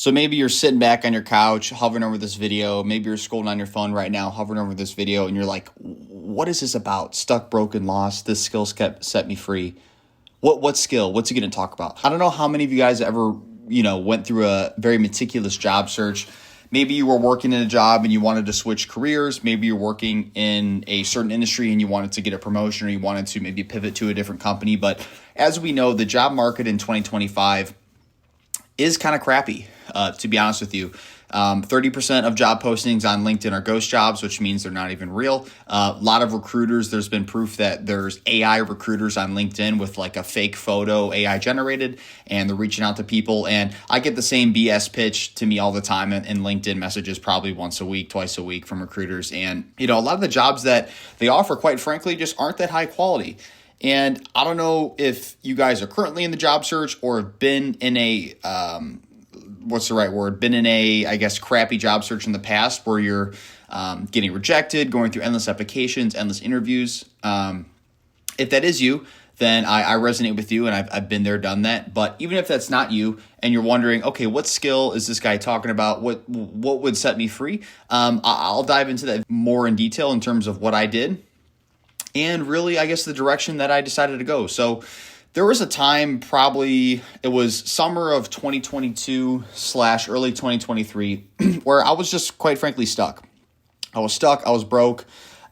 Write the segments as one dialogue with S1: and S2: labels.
S1: So maybe you're sitting back on your couch, hovering over this video. Maybe you're scrolling on your phone right now, hovering over this video, and you're like, what is this about? Stuck, broken, lost. This skill set me free. What skill? What's he going to talk about? I don't know how many of you guys ever, went through a very meticulous job search. Maybe you were working in a job and you wanted to switch careers. Maybe you're working in a certain industry and you wanted to get a promotion, or you wanted to maybe pivot to a different company. But as we know, the job market in 2025 is kind of crappy, to be honest with you. 30% of job postings on LinkedIn are ghost jobs, which means they're not even real. A lot of recruiters, there's been proof that there's AI recruiters on LinkedIn with like a fake photo AI generated, and they're reaching out to people. And I get the same BS pitch to me all the time in LinkedIn messages, probably once a week, twice a week from recruiters. And, a lot of the jobs that they offer, quite frankly, just aren't that high quality. And I don't know if you guys are currently in the job search or have been in a, been in a, I guess, crappy job search in the past where you're getting rejected, going through endless applications, endless interviews. If that is you, then I resonate with you, and I've been there, done that. But even if that's not you, and you're wondering, okay, what skill is this guy talking about? What would set me free? I'll dive into that more in detail in terms of what I did, and really, I guess, the direction that I decided to go. So there was a time, probably it was summer of 2022 / early 2023, where I was just quite frankly stuck. I was broke.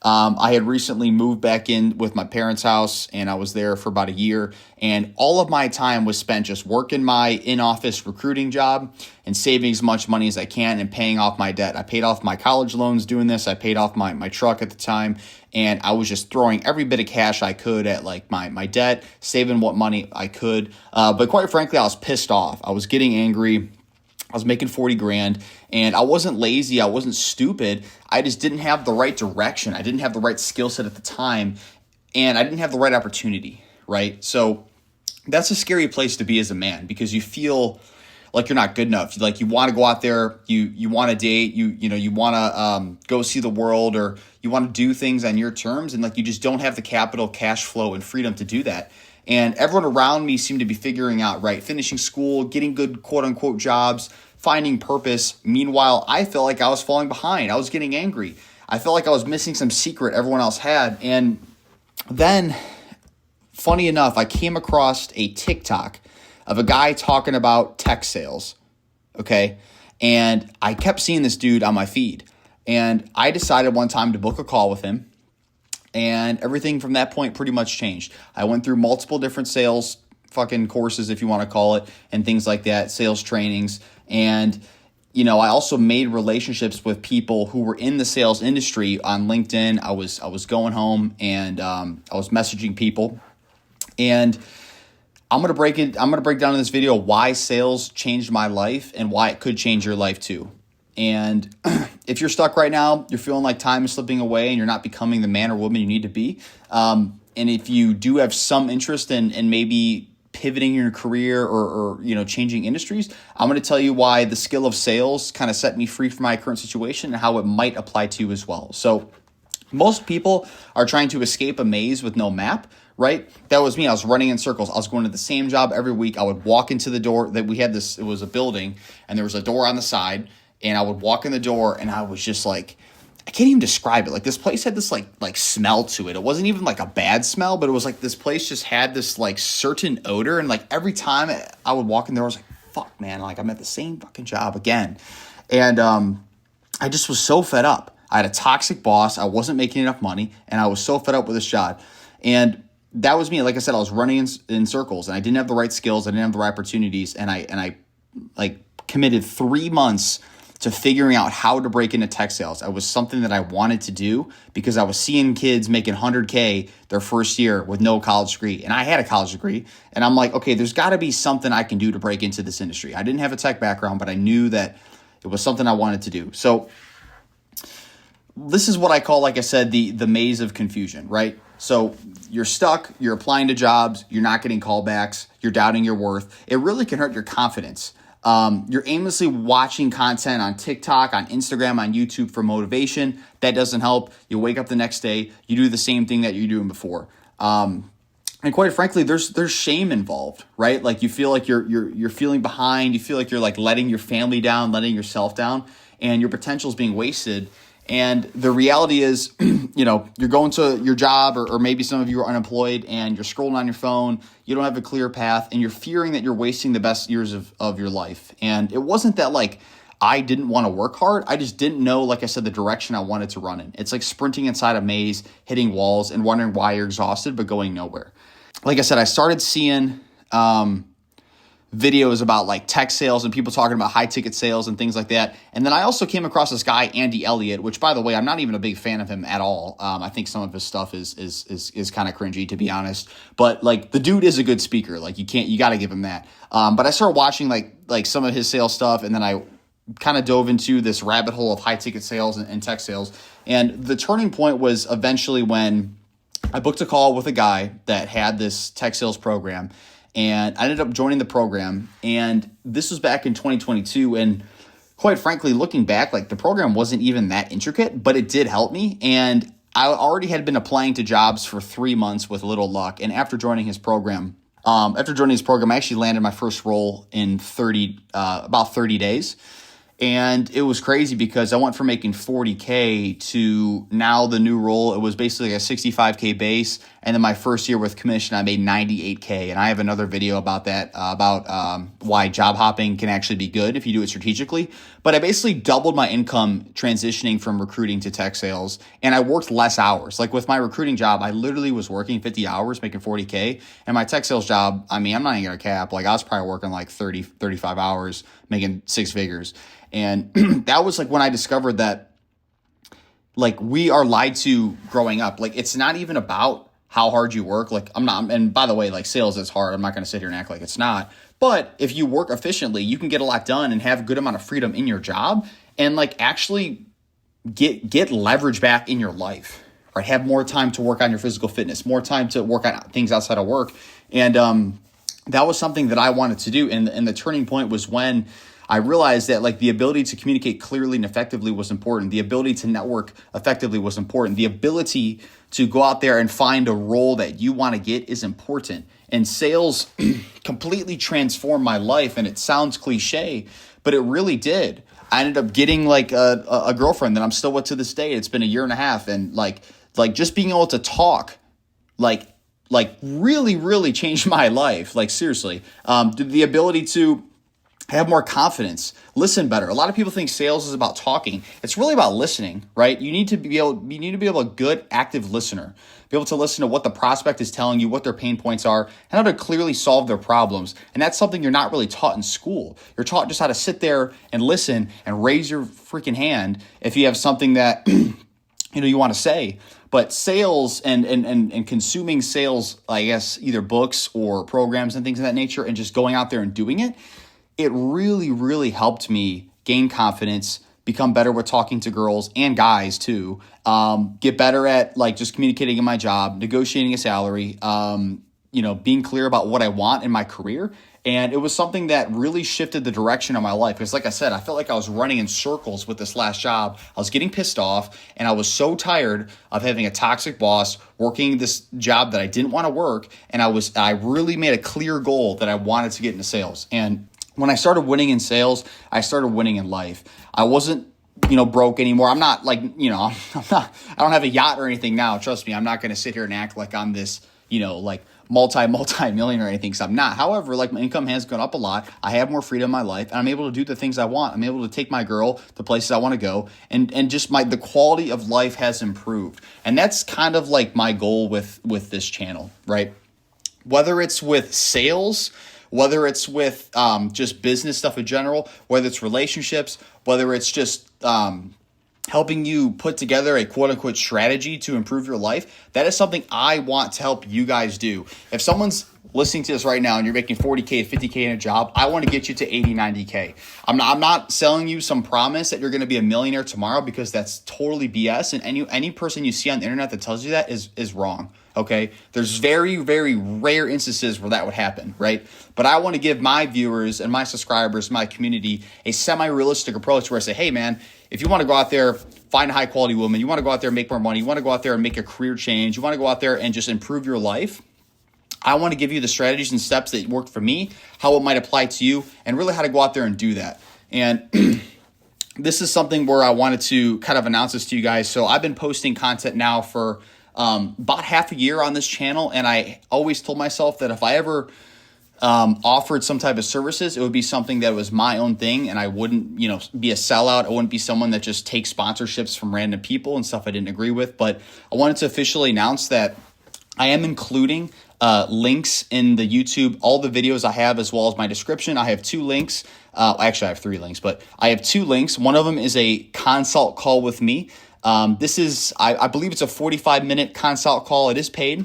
S1: I had recently moved back in with my parents' house, and I was there for about a year. And all of my time was spent just working my in-office recruiting job and saving as much money as I can and paying off my debt. I paid off my college loans doing this. I paid off my truck at the time. And I was just throwing every bit of cash I could at like my debt, saving what money I could. But quite frankly, I was pissed off. I was getting angry. I was making 40 grand, and I wasn't lazy. I wasn't stupid. I just didn't have the right direction. I didn't have the right skill set at the time, and I didn't have the right opportunity, right? So that's a scary place to be as a man, because you feel like you're not good enough. Like you want to go out there, you want to date, you want to go see the world, or you want to do things on your terms, and like you just don't have the capital, cash flow, and freedom to do that. And everyone around me seemed to be figuring out, right, finishing school, getting good quote unquote jobs, finding purpose. Meanwhile, I felt like I was falling behind. I was getting angry. I felt like I was missing some secret everyone else had. And then, funny enough, I came across a TikTok of a guy talking about tech sales, okay? And I kept seeing this dude on my feed. And I decided one time to book a call with him. And everything from that point pretty much changed. I went through multiple different sales fucking courses, if you want to call it, and things like that, sales trainings. And, I also made relationships with people who were in the sales industry on LinkedIn. I was going home and I was messaging people. And I'm gonna break down in this video why sales changed my life and why it could change your life too. And if you're stuck right now, you're feeling like time is slipping away and you're not becoming the man or woman you need to be. And if you do have some interest in maybe pivoting your career or changing industries, I'm going to tell you why the skill of sales kind of set me free from my current situation and how it might apply to you as well. So most people are trying to escape a maze with no map, right? That was me. I was running in circles. I was going to the same job every week. I would walk into the door that we had it was a building, and there was a door on the side. And I would walk in the door, and I was just like, I can't even describe it. Like this place had this like smell to it. It wasn't even like a bad smell, but it was like this place just had this like certain odor. And like every time I would walk in there, I was like, fuck, man, like I'm at the same fucking job again. And I just was so fed up. I had a toxic boss. I wasn't making enough money, and I was so fed up with this job. And that was me. Like I said, I was running in circles, and I didn't have the right skills. I didn't have the right opportunities. And I like committed 3 months to figuring out how to break into tech sales. It was something that I wanted to do because I was seeing kids making $100K their first year with no college degree. And I had a college degree. And I'm like, okay, there's got to be something I can do to break into this industry. I didn't have a tech background, but I knew that it was something I wanted to do. So this is what I call, like I said, the maze of confusion, right? So you're stuck, you're applying to jobs, you're not getting callbacks, you're doubting your worth. It really can hurt your confidence. You're aimlessly watching content on TikTok, on Instagram, on YouTube for motivation. That doesn't help. You wake up the next day, you do the same thing that you're doing before. And quite frankly, there's shame involved, right? Like you feel like you're feeling behind, you feel like you're like letting your family down, letting yourself down, and your potential is being wasted. And the reality is, you're going to your job, or maybe some of you are unemployed and you're scrolling on your phone, you don't have a clear path, and you're fearing that you're wasting the best years of your life. And it wasn't that like I didn't want to work hard. I just didn't know, like I said, the direction I wanted to run in. It's like sprinting inside a maze, hitting walls and wondering why you're exhausted, but going nowhere. Like I said, I started seeing videos about like tech sales and people talking about high ticket sales and things like that. And then I also came across this guy, Andy Elliott, which, by the way, I'm not even a big fan of him at all. I think some of his stuff is kind of cringy, to be honest. But like the dude is a good speaker. Like you got to give him that. But I started watching like some of his sales stuff, and then I kind of dove into this rabbit hole of high ticket sales and tech sales. And the turning point was eventually when I booked a call with a guy that had this tech sales program, and I ended up joining the program. And this was back in 2022. And quite frankly, looking back, like the program wasn't even that intricate, but it did help me. And I already had been applying to jobs for 3 months with little luck. And after joining his program, I actually landed my first role in about 30 days. And it was crazy because I went from making $40K to now the new role. It was basically a $65K base. And then my first year with commission, I made $98K. And I have another video about that, about why job hopping can actually be good if you do it strategically. But I basically doubled my income transitioning from recruiting to tech sales. And I worked less hours. Like with my recruiting job, I literally was working 50 hours, making $40K. And my tech sales job, I mean, I'm not even going to cap. Like I was probably working like 30, 35 hours, making 6 figures. And that was like when I discovered that like we are lied to growing up. Like it's not even about how hard you work. Like I'm not, and by the way, like sales is hard. I'm not going to sit here and act like it's not. But if you work efficiently, you can get a lot done and have a good amount of freedom in your job and like actually get leverage back in your life, right? Have more time to work on your physical fitness, more time to work on things outside of work. And that was something that I wanted to do. And the turning point was when I realized that like the ability to communicate clearly and effectively was important. The ability to network effectively was important. The ability to go out there and find a role that you want to get is important. And sales completely transformed my life. And it sounds cliche, but it really did. I ended up getting like a girlfriend that I'm still with to this day. It's been a year and a half. And like just being able to talk, like really, really changed my life. Like seriously, the ability to have more confidence, listen better. A lot of people think sales is about talking. It's really about listening, right? You need to be a good active listener, be able to listen to what the prospect is telling you, what their pain points are, and how to clearly solve their problems. And that's something you're not really taught in school. You're taught just how to sit there and listen and raise your freaking hand if you have something that you want to say. But sales and consuming sales, I guess, either books or programs and things of that nature, and just going out there and doing it, it really, really helped me gain confidence, become better with talking to girls and guys too, get better at like just communicating in my job, negotiating a salary, being clear about what I want in my career. And it was something that really shifted the direction of my life. Because like I said, I felt like I was running in circles with this last job. I was getting pissed off and I was so tired of having a toxic boss, working this job that I didn't want to work. And I really made a clear goal that I wanted to get into sales. And when I started winning in sales, I started winning in life. I wasn't, broke anymore. I'm not like, I don't have a yacht or anything now. Trust me, I'm not going to sit here and act like I'm this, like multi-millionaire or anything, because I'm not. However, like my income has gone up a lot. I have more freedom in my life and I'm able to do the things I want. I'm able to take my girl to places I want to go, and just the quality of life has improved. And that's kind of like my goal with this channel, right? Whether it's with sales, whether it's with just business stuff in general, whether it's relationships, whether it's just helping you put together a quote-unquote strategy to improve your life, that is something I want to help you guys do. If someone's listening to this right now and you're making 40K, 50K in a job, I want to get you to 80, 90K. I'm not selling you some promise that you're going to be a millionaire tomorrow, because that's totally BS. And any person you see on the internet that tells you that is wrong. Okay, there's very, very rare instances where that would happen, right? But I want to give my viewers and my subscribers, my community, a semi-realistic approach where I say, hey man, if you want to go out there, find a high quality woman, you want to go out there and make more money, you want to go out there and make a career change, you want to go out there and just improve your life, I want to give you the strategies and steps that worked for me, how it might apply to you, and really how to go out there and do that. And this is something where I wanted to kind of announce this to you guys. So I've been posting content now for about half a year on this channel, and I always told myself that if I ever offered some type of services, it would be something that was my own thing, and I wouldn't, be a sellout. I wouldn't be someone that just takes sponsorships from random people and stuff I didn't agree with. But I wanted to officially announce that I am including links in the YouTube, all the videos I have, as well as my description. I have 2 links. Actually, I have 3 links, but I have 2 links. One of them is a consult call with me. This is, I believe it's a 45-minute consult call. It is paid.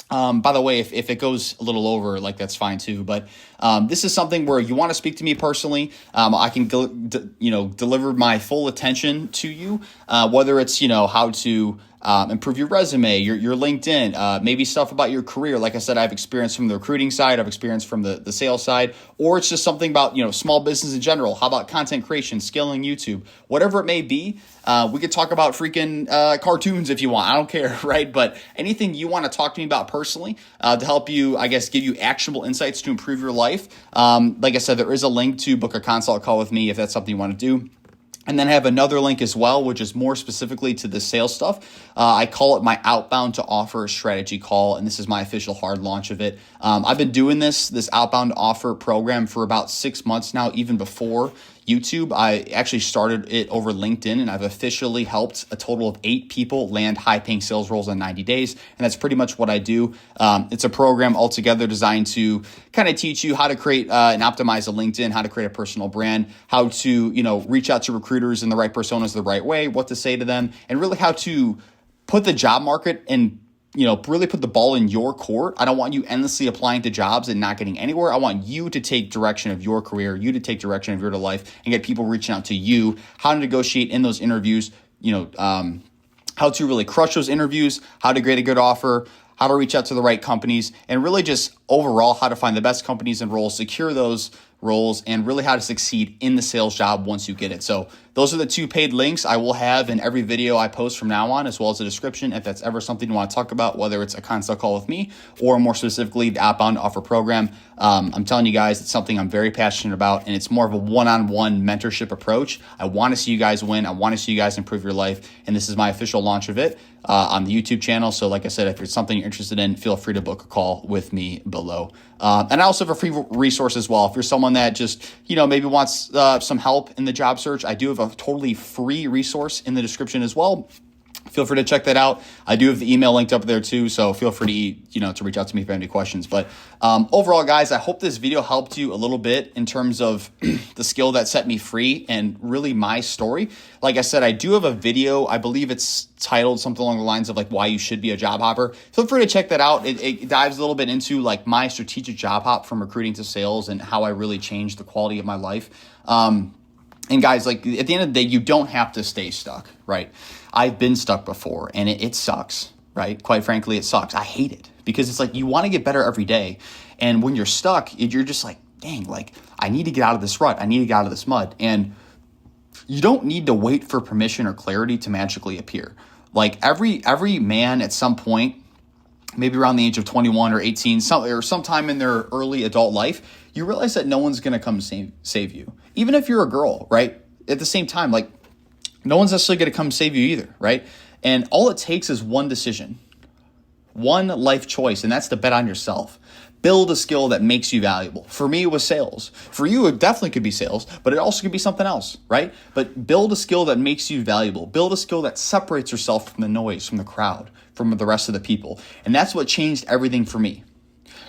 S1: By the way, if it goes a little over, that's fine too. But this is something where you want to speak to me personally. I can deliver my full attention to you, whether it's how to improve your resume, your LinkedIn, maybe stuff about your career. Like I said, I have experience from the recruiting side, I've experience from the sales side, or it's just something about small business in general. How about content creation, scaling YouTube, whatever it may be. We could talk about freaking cartoons if you want. I don't care, right? But anything you want to talk to me about personally to help you, I guess, give you actionable insights to improve your life. Like I said, there is a link to book a consult call with me if that's something you want to do. And then I have another link as well, which is more specifically to the sales stuff. I call it my outbound to offer strategy call, and this is my official hard launch of it. I've been doing this outbound offer program for about 6 months now, even before YouTube. I actually started it over LinkedIn, and I've officially helped a total of 8 people land high-paying sales roles in 90 days, and that's pretty much what I do. It's a program altogether designed to kind of teach you how to create and optimize a LinkedIn, how to create a personal brand, how to reach out to recruiters in the right personas the right way, what to say to them, and really how to put the job market and really put the ball in your court. I don't want you endlessly applying to jobs and not getting anywhere. I want you to take direction of your career, you to take direction of your life, and get people reaching out to you, how to negotiate in those interviews, how to really crush those interviews, how to create a good offer, how to reach out to the right companies, and really just overall how to find the best companies and roles, secure those roles, and really how to succeed in the sales job once you get it. So those are the 2 paid links I will have in every video I post from now on, as well as a description if that's ever something you want to talk about, whether it's a consult call with me or more specifically the outbound offer program. I'm telling you guys, it's something I'm very passionate about, and it's more of a one-on-one mentorship approach. I want to see you guys win. I want to see you guys improve your life, and this is my official launch of it on the YouTube channel. So like I said, if it's something you're interested in, feel free to book a call with me below. And I also have a free resource as well. If you're someone that just, maybe wants some help in the job search, I do have a totally free resource in the description as well. Feel free to check that out. I do have the email linked up there too, so feel free to reach out to me if you have any questions. But overall, guys, I hope this video helped you a little bit in terms of the skill that set me free and really my story. Like I said, I do have a video. I believe it's titled something along the lines of why you should be a job hopper. Feel free to check that out. It dives a little bit into my strategic job hop from recruiting to sales and how I really changed the quality of my life. And guys, at the end of the day, you don't have to stay stuck, right? I've been stuck before, and it sucks, right? Quite frankly, it sucks. I hate it because it's you want to get better every day. And when you're stuck, you're just dang, I need to get out of this rut. I need to get out of this mud. And you don't need to wait for permission or clarity to magically appear. Every man at some point, maybe around the age of 21 or 18, or sometime in their early adult life, you realize that no one's going to come save you. Even if you're a girl, right? At the same time, no one's necessarily going to come save you either, right? And all it takes is one decision, one life choice, and that's to bet on yourself. Build a skill that makes you valuable. For me, it was sales. For you, it definitely could be sales, but it also could be something else, right? But build a skill that makes you valuable. Build a skill that separates yourself from the noise, from the crowd, from the rest of the people. And that's what changed everything for me.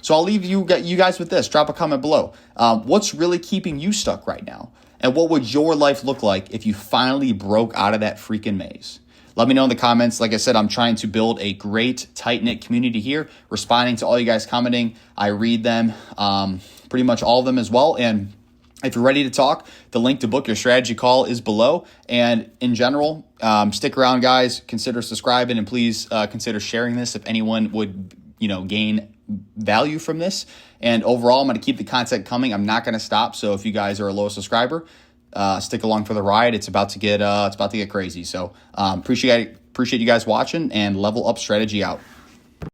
S1: So I'll leave you guys with this. Drop a comment below. What's really keeping you stuck right now? And what would your life look like if you finally broke out of that freaking maze? Let me know in the comments. Like I said, I'm trying to build a great, tight-knit community here, responding to all you guys commenting. I read them, pretty much all of them as well. And if you're ready to talk, the link to book your strategy call is below. And in general, stick around, guys. Consider subscribing, and please consider sharing this if anyone would, gain value from this. And overall, I'm going to keep the content coming. I'm not going to stop. So if you guys are a low subscriber, stick along for the ride. It's about to get crazy. So appreciate you guys watching, and Level Up Strategy out.